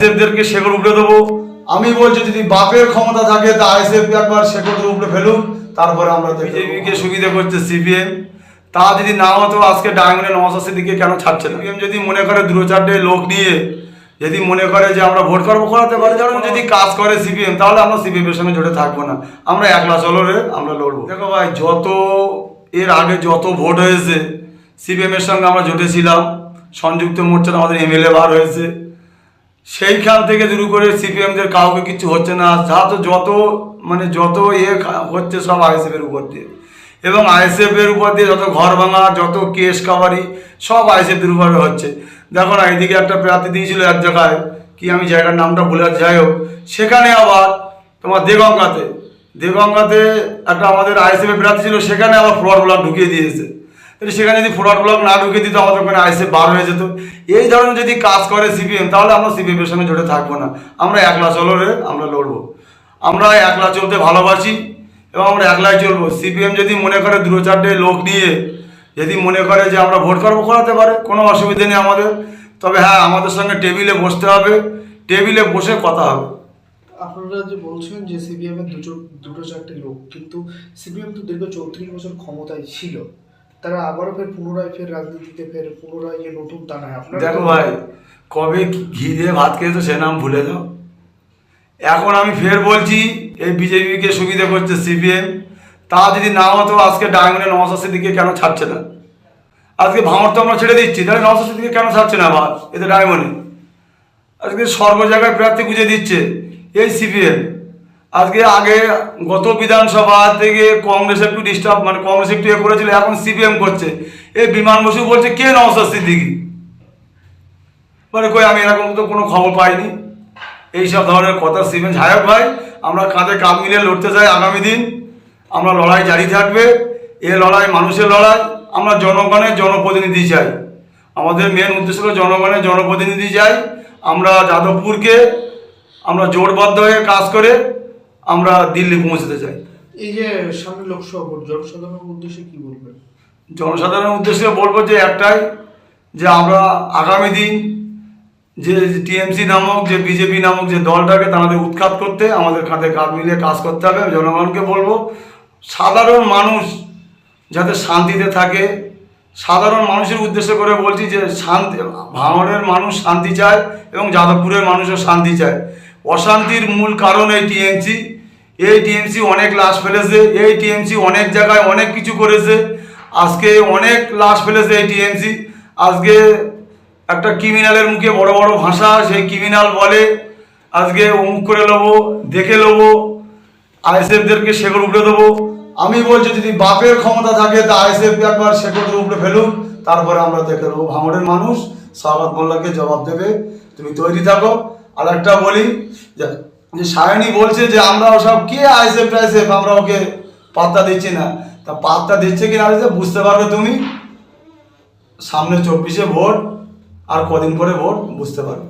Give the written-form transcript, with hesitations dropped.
আইএসএফদেরকে শেকড় উপড়ে দেবো। আমি বলছি যদি বাপের ক্ষমতা থাকে তা আইএসএফ একবার শেকড় উপড়ে ফেলুক, তারপরে আমরা বিজেপিকে সুবিধা করছে সিপিএম। তা যদি না হতো আজকে ডায়মন্ডে নওশাদ সিদ্দিকীকে কেন ছাড়ছে না? সিপিএম যদি মনে করে দুটো চারটে লোক নিয়ে যদি মনে করে যে আমরা ভোট করবো, করাতে পারে। যেমন যদি কাজ করে সিপিএম, তাহলে আমরা সিপিএমের সঙ্গে জোটে থাকবো না, আমরা একলা চলো রে আমরা লড়বো। দেখো ভাই, যত এর আগে যত ভোট হয়েছে সিপিএমের সঙ্গে আমরা জোটেছিলাম, সংযুক্ত মোর্চার আমাদের এমএলএ বার হয়েছে, সেইখান থেকে শুরু করে সিপিএমদের কাউকে কিছু হচ্ছে না। যত হচ্ছে সব আইএসএফের উপর দিয়ে, এবং আইএসএফের উপর দিয়ে যত ঘর ভাঙা, যত কেস কাবারি সব আইএসএফের উপরে হচ্ছে। দেখো না, এদিকে একটা প্রার্থী দিয়েছিল এক জায়গায়, কি আমি জায়গার নামটা ভুলে যাই হোক, সেখানে আবার তোমার দেগঙ্গাতে একটা আমাদের আইএসএফের প্রার্থী ছিল, সেখানে আবার ফরওয়ার্ড ব্লক ঢুকিয়ে দিয়েছে। সেখানে যদি ফরওয়ার্ড ব্লক না ঢুকিয়ে দিত, আমাদের ওখানে আইএসএফ বার হয়ে যেত। এই ধরনের যদি কাজ করে সিপিএম, তাহলে আমরা সিপিএমের সঙ্গে জোটে থাকবো না, আমরা একলা চলো রে আমরা লড়বো। আমরা একলা চলতে ভালোবাসি এবং আমরা একলাই চলবো। সিপিএম যদি মনে করে দুটো চারটে লোক নিয়ে যদি মনে করে যে আমরা ভোট করবো, করাতে পারে, কোনো অসুবিধা নেই আমাদের। তবে হ্যাঁ, আমাদের সঙ্গে টেবিলে বসতে হবে, টেবিলে বসে কথা হবে। আপনারা যে বলছেন যে সিপিএম এর দুটো চারটে লোক, কিন্তু সিপিএম তো দীর্ঘ 34 বছর ক্ষমতায় ছিল, তারা আবারও পুনরায় রাজনীতিতে পুনরায় নতুন টানায়। আপনারা দেখো ভাই, কবে ঘি দিয়ে ভাত খেয়েছো সে নাম ভুলে যাও। এখন আমি ফের বলছি, এই বিজেপিকে সুবিধা করছে সিপিএম। তা যদি না হতো আজকে ডায়মন্ডে নওশাদ সিদ্দিকীকে কেন ছাড়ছে না? আজকে ভাঙড় তো আমরা ছেড়ে দিচ্ছি, তাহলে নওশাদ সিদ্দিকীকে কেন ছাড়ছে না আবার এতে ডায়মন্ডে? আজকে সর্ব জায়গায় প্রার্থী খুঁজে দিচ্ছে এই সিপিএম। আজকে আগে গত বিধানসভা থেকে কংগ্রেস একটু কংগ্রেস একটু করেছিল, এখন সিপিএম করছে। এই বিমান বসু বলছে কে নওশাদ সিদ্দিকী, কই আমি এরকম তো কোনো খবর পাইনি। এইসব ধরনের কথা সিপিএম। যাই হোক ভাই, আমরা কাঁধে কাঁধ মিলিয়ে লড়তে চাই। আগামী দিন আমরা লড়াই জারি থাকবে। এ লড়াই মানুষের লড়াই। আমরা জনগণের জনপ্রতিনিধি চাই, আমাদের মেন উদ্দেশ্য হলো জনগণের জনপ্রতিনিধি চাই। আমরা যাদবপুরকে আমরা জোটবদ্ধ হয়ে কাজ করে আমরা দিল্লি পৌঁছতে চাই। এই যে সামনে লোকসভা ভোট, জনসাধারণের উদ্দেশ্যে কি বলবেন? জনসাধারণের উদ্দেশ্যে বলবো যে একটাই, যে আমরা আগামী দিন যে টিএমসি নামক যে বিজেপি নামক যে দলটাকে তাদের উৎখাত করতে আমাদের কাঁধে কাঁধ মিলিয়ে কাজ করতে হবে। জনগণকে বলবো সাধারণ মানুষ যাতে শান্তিতে থাকে, সাধারণ মানুষের উদ্দেশ্য করে বলছি যে ভাঙড়ের মানুষ শান্তি চায় এবং যাদবপুরের মানুষও শান্তি চায়। অশান্তির মূল কারণ এই টিএমসি। এই টিএমসি অনেক লাশ ফেলেছে, এই টিএমসি অনেক জায়গায় অনেক কিছু করেছে, আজকে অনেক লাশ ফেলেছে এই টিএমসি। আজকে একটা ক্রিমিনালের মুখে বড় বড় ভাষা, সেই ক্রিমিনাল বলে আজকে অমুক করে নেবো, দেখে নেবো, আইএসএফদেরকে শেকড় উপড়ে দেবো। আমি বলছি যদি বাপের ক্ষমতা থাকে তা আইএসএফ একবার শেকড় উপড়ে ফেলুক, তারপরে আমরা দেখে নেবো। ভাঙড়ের মানুষ শাহাবাত মোল্লাকে জবাব দেবে, তুমি তৈরি থাকো। আর একটা বলি যে সায়নী বলছে যে আমরা ওসব কে আইএসএফ আমরা ওকে পাত্তা দিচ্ছি না, তা পাত্তা দিচ্ছে কিনা বুঝতে পারবে তুমি সামনে 24-এ ভোট, আর কদিন পরে ভোট, বুঝতে পারবে।